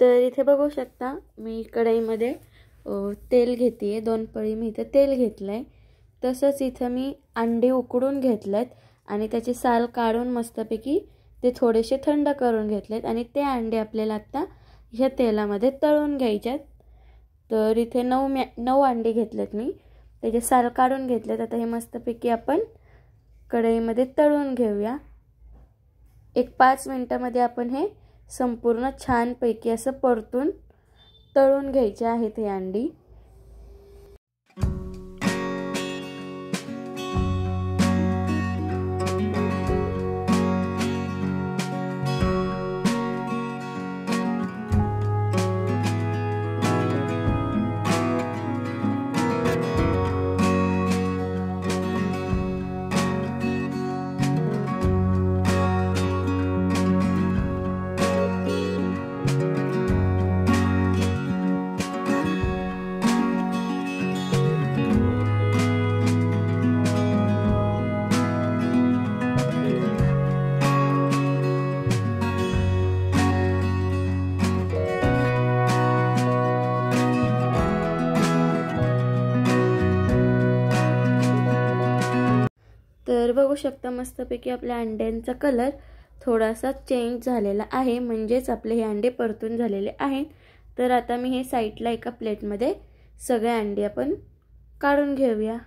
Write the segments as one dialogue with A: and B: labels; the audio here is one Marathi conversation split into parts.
A: तर इथे बघू शकता मी कढईमध्ये तेल घेते, 2 पळी मी इथे तेल घेतलंय। तसंच इथं मी अंडे उकडून घेतलेत आणि त्याची साल काढून मस्तपैकी ते थोडेसे थंड करून घेतलेत आणि ते अंडे आपल्याला आता ह्या तेलामध्ये तळून घ्यायचे। तर इथे 9 अंडे घेतलेत मी, त्याचे साल काढून घेतलेत। आता हे मस्तपैकी आपण कढईमध्ये तळून घेऊया। एक 5 मिनिटांमध्ये आपण हे संपूर्ण छान पैकी असं परतून तळून घ्यायचे आहेत हे अंडी। तर बघू शकता मस्तपैकी आपल्या अंड्यांचा कलर थोडासा चेंज झालेला आहे, म्हणजेच आपले हे अंडे परतून झालेले आहेत। तर आता मी हे साइडला एका प्लेटमध्ये सगळे अंडे आपण काढून घेऊया।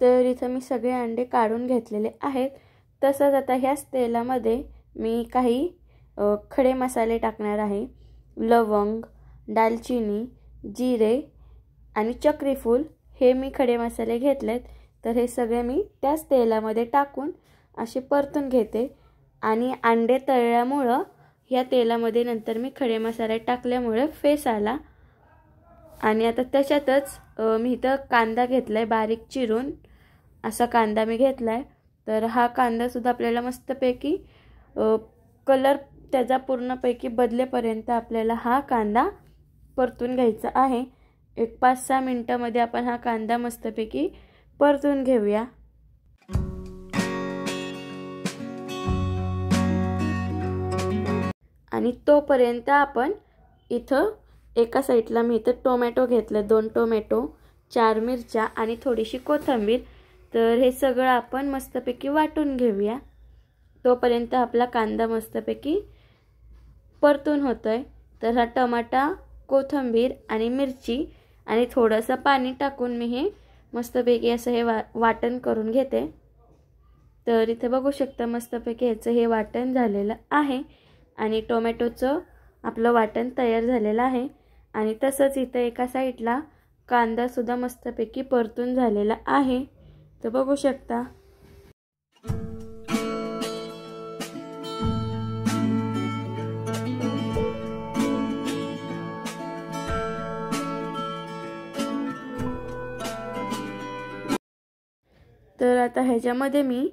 A: तर इथं मी सगळे अंडे काढून घेतलेले आहेत। तसंच आता ह्याच तेलामध्ये मी काही खडे मसाले टाकणार आहे। लवंग, दालचिनी, जिरे आणि चक्रीफूल हे मी खडे मसाले घेतलेत। तर हे सगळे मी त्याच तेलामध्ये टाकून असे परतून घेते आणि अंडे तळल्यामुळे ह्या तेलामध्ये नंतर मी खडे मसाले टाकल्यामुळे फेस आला। आणि आता त्याच्यातच मी इथं कांदा घेतलाय बारीक चिरून, असा कांदा मी घेतलाय। तर हा कांदा सुद्धा आपल्याला मस्तपैकी कलर त्याचा पूर्णपैकी बदलेपर्यंत आपल्याला हा कांदा परतून घ्यायचा आहे। एक 5-6 मिनिटांमध्ये आपण हा कांदा मस्तपैकी परतून घेऊया। आणि तोपर्यंत आपण इथं एका साइडला मी इथं टोमॅटो घेतले, 2 टोमॅटो, 4 मिरच्या आणि थोडीशी कोथिंबीर। तर हे सगळं आपण मस्तपैकी वाटून घेऊया। तोपर्यंत आपला कांदा मस्तपैकी परतून होतोय। तर हा टमाटा, कोथिंबीर आणि मिरची आणि थोडंसं पाणी टाकून मी हे मस्तपैकी असं हे वाटण करून घेते। तर इथे बघू शकता मस्तपैकी ह्याचं हे वाटण झालेलं आहे आणि टोमॅटोचं आपलं वाटण तयार झालेलं आहे। आणि तसंच इथे एका साइडला कांदा सुद्धा मस्तपैकी परतून झालेला आहे। तर बघू शकता। तर आता ह्याच्यामध्ये मी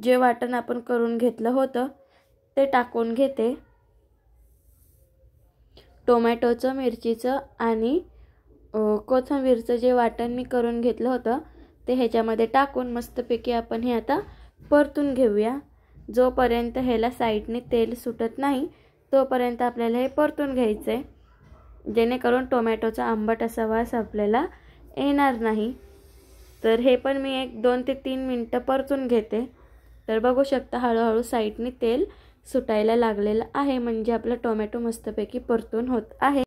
A: जे वाटण आपण करून घेतलं होतं ते टाकून घेते। टोमॅटोचं, मिरचीचं आणि कोथिंबीरचं जे वाटण मी करून घेतलं होतं ते ह्याच्यामध्ये टाकून मस्तपैकी आपण हे आता परतून घेऊया। जोपर्यंत ह्याला साइडने तेल सुटत नाही तोपर्यंत आपल्याला हे परतून घ्यायचंय, जेणेकरून टोमॅटोचा आंबट असा वास आपल्याला येणार नाही। तर हे पण मी एक 2 ते 3 मिनिटं परतून घेते। तर बघू शकता हळूहळू साइडने तेल सुटायला लागलेलं आहे, म्हणजे आपला टोमॅटो मस्तपैकी परतून होत आहे।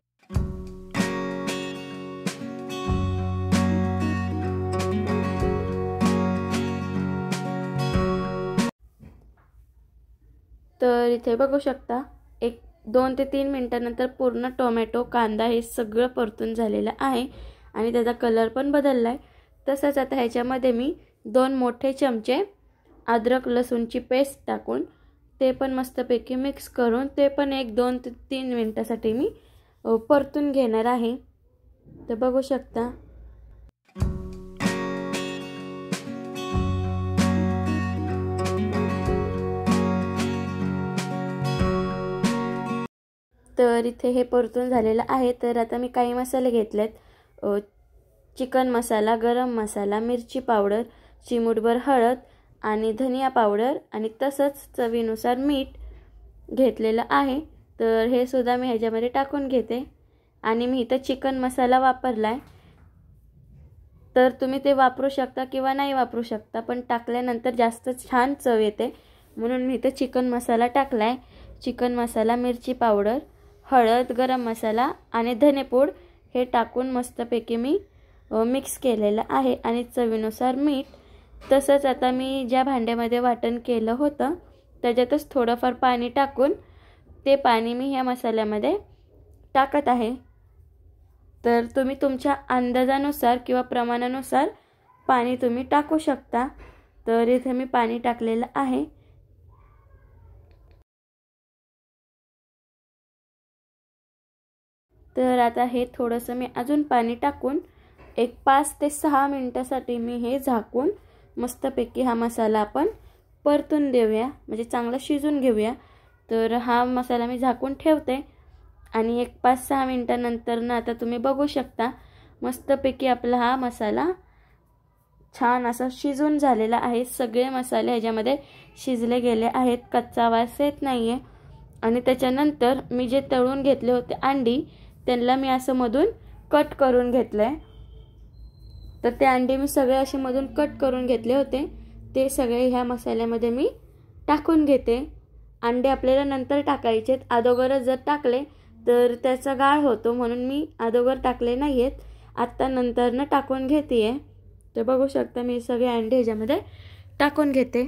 A: तर इथे बघू शकता एक 2 ते 3 मिनिटांनंतर पूर्ण टोमॅटो, कांदा हे सगळं परतून झालेलं आहे आणि त्याचा कलर पण बदललाय। तसंच आता ह्याच्यामध्ये मी 2 मोठे चमचे अद्रक लसूणची पेस्ट टाकून ते पण मस्तपैकी मिक्स करून ते पण एक 2 ते 3 मिनिटांसाठी मी परतून घेणार आहे। तर बघू शकता। तर इथे हे परतून झालेलं आहे. तर आता मी काही मसाले घेतलेत. चिकन मसाला, गरम मसाला, मिरची पावडर, चिमूटभर हळद आणि धनिया पावडर आणि तसंच चवीनुसार मीठ घेतलेलं आहे. तर हे सुद्धा मी ह्याच्यामध्ये टाकून घेते. आणि मी इथं चिकन मसाला वापरलाय. तर तुम्ही ते वापरू शकता किंवा नाही वापरू शकता, पण टाकल्यानंतर जास्त छान चव येते म्हणून मी इथं चिकन मसाला टाकलाय. चिकन मसाला, मिरची पावडर, हळद, गरम मसाला आणि धनेपूड हे टाकून मस्तपैकी मी मिक्स केलेलं आहे आणि चवीनुसार मीठ. तसंच आता मी ज्या भांड्यामध्ये वाटण केलं होतं त्याच्यातच थोडंफार पाणी टाकून ते पाणी मी ह्या मसाल्यामध्ये टाकत आहे. तर तुम्ही तुमच्या अंदाजानुसार किंवा प्रमाणानुसार पाणी तुम्ही टाकू शकता. तर इथे मी पाणी टाकलेलं आहे. तर आता हे थोडंसं मी अजून पाणी टाकून एक 5 ते 6 मिनिटासाठी मी हे झाकून मस्तपैकी हा मसाला आपण परतून देऊया, म्हणजे चांगला शिजून घेऊया. तर हा मसाला मी झाकून ठेवते आणि एक 5-6 मिनिटानंतर ना आता तुम्ही बघू शकता मस्तपैकी आपला हा मसाला छान असा शिजून झालेला आहे. सगळे मसाले ह्याच्यामध्ये शिजले गेले आहेत, कच्चा वास येत नाही आहे. आणि त्याच्यानंतर मी जे तळून घेतले होते अंडी त्यांना मी असं मधून कट करून घेतलं आहे. तर ते अंडे मी सगळे असे मधून कट करून घेतले होते, ते सगळे ह्या मसाल्यामध्ये मी टाकून घेते. अंडे आपल्याला नंतर टाकायचे आहेत, अगोदरच जर टाकले तर त्याचा गाळ होतो म्हणून मी अगोदर टाकले नाही आहेत, आत्ता नंतरनं टाकून घेते आहे. तर बघू शकता मी सगळे अंडे ह्याच्यामध्ये टाकून घेते.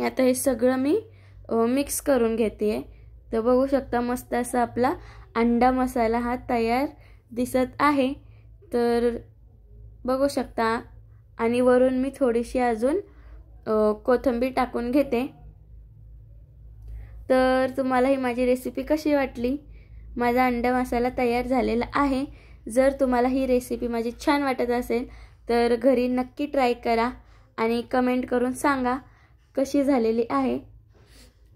A: आता हे सगळं मी मिक्स करून घेते. तर बघू शकता मस्त असा आपला अंडा मसाला हा तयार दिसत आहे. तर बघू शकता आणि वरून मी थोडीशी अजून कोथिंबीर टाकून घेते. तर तुम्हाला ही माझी रेसिपी कशी वाटली? माझा अंडा मसाला तयार झालेला आहे. जर तुम्हाला ही रेसिपी माझी छान वाटत असेल तर घरी नक्की ट्राय करा आणि कमेंट करून सांगा कशी झालेली आहे.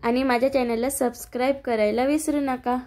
A: आणि माझ्या चॅनलला सबस्क्राईब करायला विसरू नका.